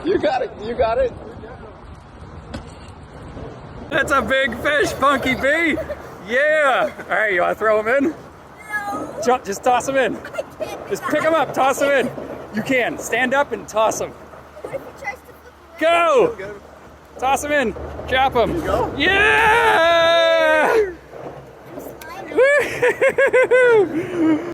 You got it. You got it. That's a big fish, Punky B. Yeah. All right, you want to throw him in? No. Jump, just toss him in. I can't. Just pick him up, toss him in. You can. Stand up and toss him. What if he tries to flip away? Go! Toss him in. Drop him. Go. Yeah! I'm sliding. Woo!